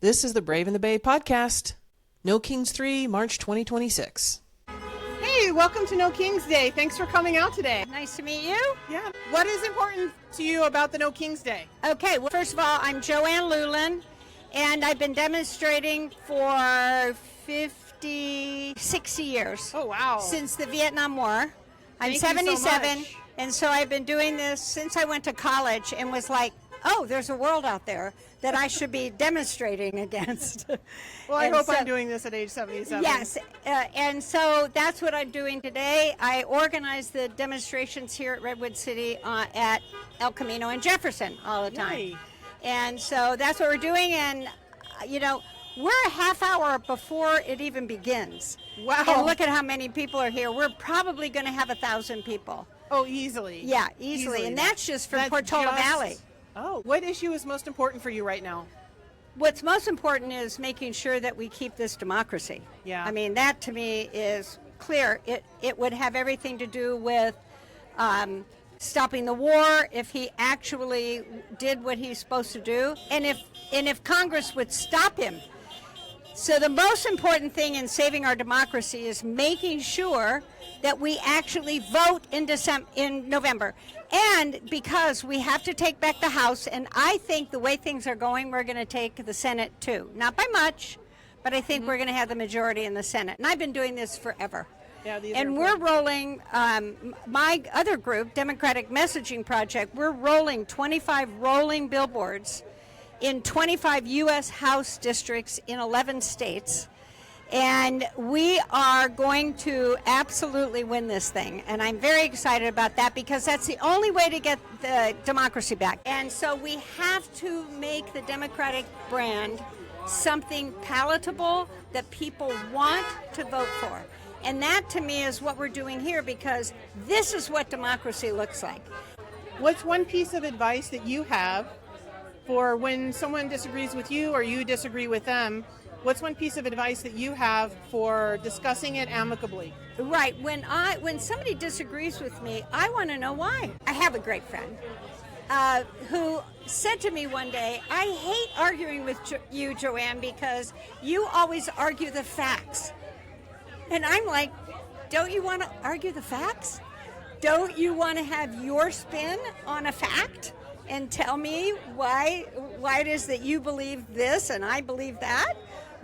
This is the Brave in the Bay podcast. No Kings 3, March 2026. Hey, welcome to No Kings Day. Thanks for coming out today. Nice to meet you. Yeah. What is important to you about the No Kings Day? Okay, well, first of all, I'm Joann Louland, and I've been demonstrating for 60 years. Oh, wow. Since the Vietnam War. I'm Thank you so 77, much. and so I've been doing this since I went to college and was like, oh, there's a world out there that I should be demonstrating against. Well, I hope I'm doing this at age 77. Yes, and so that's what I'm doing today. I organize the demonstrations here at Redwood City at El Camino and Jefferson all the time. Yay. And so that's what we're doing, and, you know, we're a half hour before it even begins. Wow. And look at how many people are here. We're probably going to have 1,000 people. Oh, easily. Yeah, easily. And that's just from Portola Valley. Oh, what issue is most important for you right now? What's most important is making sure that we keep this democracy. Yeah. I mean, that to me is clear. It would have everything to do with stopping the war if he actually did what he's supposed to do, and if Congress would stop him. So the most important thing in saving our democracy is making sure that we actually vote in November. And because we have to take back the House, and I think the way things are going, we're going to take the Senate too. Not by much, but I think we're going to have the majority in the Senate. And I've been doing this forever. Yeah, and we're rolling, my other group, Democratic Messaging Project, we're rolling 25 rolling billboards in 25 U.S. House districts in 11 states. And we are going to absolutely win this thing. And I'm very excited about that because that's the only way to get the democracy back. And so we have to make the Democratic brand something palatable that people want to vote for. And that to me is what we're doing here, because this is what democracy looks like. What's one piece of advice that you have for when someone disagrees with you or you disagree with them? What's one piece of advice that you have for discussing it amicably? Right. When somebody disagrees with me, I want to know why. I have a great friend who said to me one day, I hate arguing with you, Joann, because you always argue the facts. And I'm like, don't you want to argue the facts? Don't you want to have your spin on a fact and tell me why it is that you believe this and I believe that?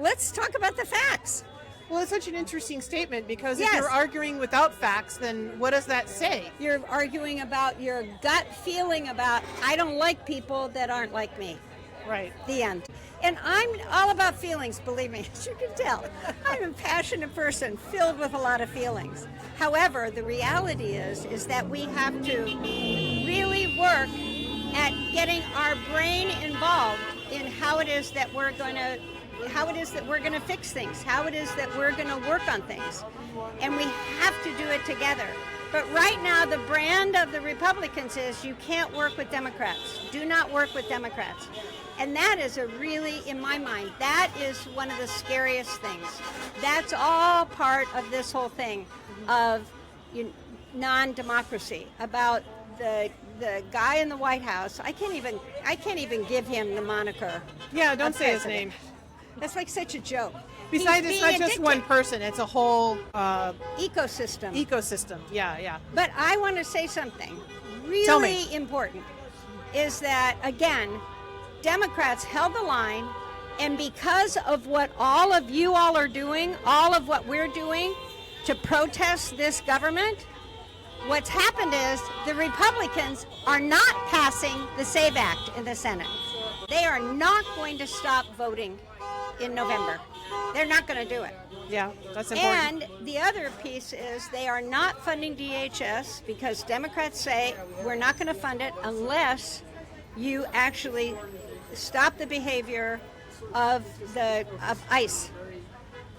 Let's talk about the facts. Well, it's such an interesting statement because Yes. if you're arguing without facts, then what does that say? You're arguing about your gut feeling about, I don't like people that aren't like me. Right. The end. And I'm all about feelings, believe me, as you can tell. I'm a passionate person filled with a lot of feelings. However, the reality is that we have to really work at getting our brain involved in how it is that we're going to fix things, how it is that we're going to work on things. And we have to do it together. But right now, the brand of the Republicans is you can't work with Democrats. Do not work with Democrats. And that is in my mind, that is one of the scariest things. That's all part of this whole thing of non-democracy, about the guy in the White House. I can't even give him the moniker. Yeah, don't say his president. name. That's like such a joke. Besides, He's it's not being just addicted. one person, it's a whole Ecosystem. ecosystem. Yeah. But I want to say something Tell really me. important, is that, again, Democrats held the line, and because of what all of you all are doing, all of what we're doing to protest this government, what's happened is the Republicans are not passing the SAVE Act in the Senate. They are not going to stop voting in November. They're not going to do it. Yeah, that's important. And the other piece is they are not funding DHS because Democrats say we're not going to fund it unless you actually stop the behavior of ICE.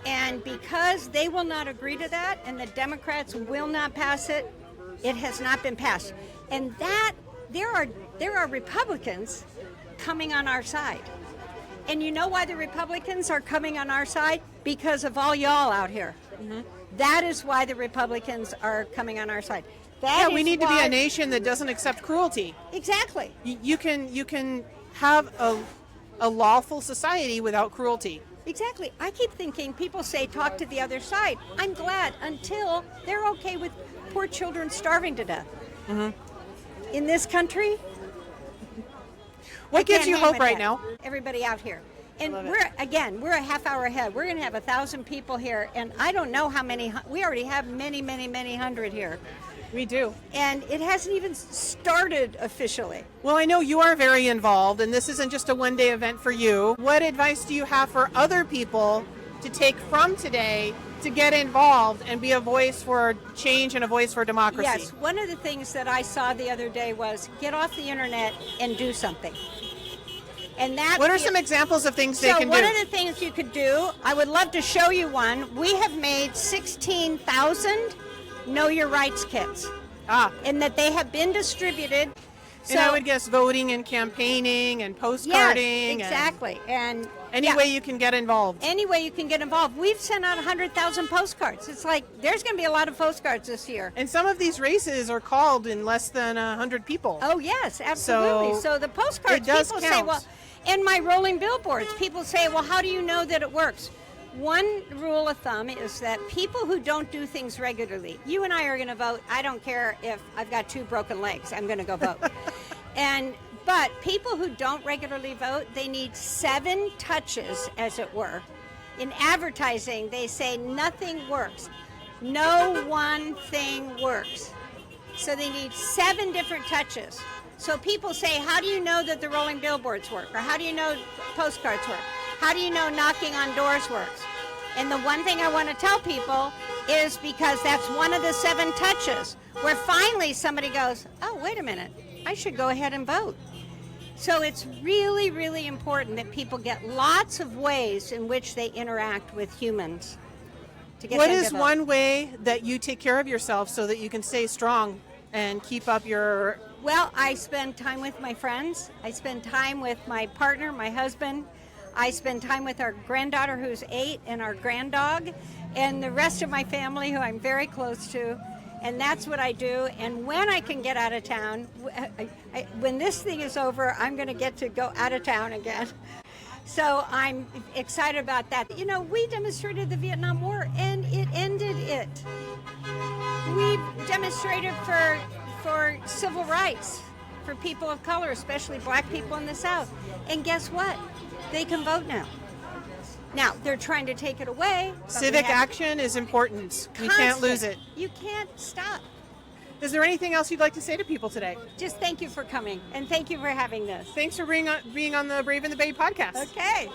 And because they will not agree to that and the Democrats will not pass it, it has not been passed. And that there are Republicans coming on our side. And you know why the Republicans are coming on our side? Because of all y'all out here. Mm-hmm. That is why the Republicans are coming on our side. We need to be a nation that doesn't accept cruelty. Exactly. You can have a lawful society without cruelty. Exactly. I keep thinking people say talk to the other side. I'm glad until they're okay with poor children starving to death. Mm-hmm. In this country, what gives you hope right now? Everybody out here. And we're a half hour ahead. We're going to have 1,000 people here, and I don't know how many. We already have many, many, many hundred here. We do. And it hasn't even started officially. Well, I know you are very involved, and this isn't just a one-day event for you. What advice do you have for other people to take from today to get involved and be a voice for change and a voice for democracy? Yes. One of the things that I saw the other day was get off the internet and do something. And what are some examples of things they can do? So one of the things you could do, I would love to show you one. We have made 16,000 Know Your Rights kits. And that they have been distributed. So, and I would guess voting and campaigning and postcarding. Yes, exactly. And any way you can get involved. Any way you can get involved. We've sent out 100,000 postcards. It's like there's going to be a lot of postcards this year. And some of these races are called in less than 100 people. Oh, yes, absolutely. So the postcards, people say, well, and my rolling billboards, people say, well, how do you know that it works? One rule of thumb is that people who don't do things regularly, you and I are going to vote. I don't care if I've got 2 broken legs. I'm going to go vote. But people who don't regularly vote, they need 7 touches, as it were. In advertising, they say nothing works. No one thing works. So they need 7 different touches. So people say, how do you know that the rolling billboards work? Or how do you know postcards work? How do you know knocking on doors works? And the one thing I want to tell people is because that's one of the 7 touches where finally somebody goes, oh, wait a minute, I should go ahead and vote. So it's really, really important that people get lots of ways in which they interact with humans. What is one way that you take care of yourself so that you can stay strong and keep up your... Well, I spend time with my friends. I spend time with my partner, my husband. I spend time with our granddaughter who's 8 and our granddog and the rest of my family who I'm very close to. And that's what I do. And when I can get out of town, when this thing is over, I'm going to get to go out of town again. So I'm excited about that. You know, we demonstrated the Vietnam War and it ended it. We demonstrated for civil rights for people of color, especially black people in the South. And guess what? They can vote now. Now, they're trying to take it away. Civic action is important. We can't lose it. You can't stop. Is there anything else you'd like to say to people today? Just thank you for coming, and thank you for having this. Thanks for being on the Brave and the Babe podcast. Okay.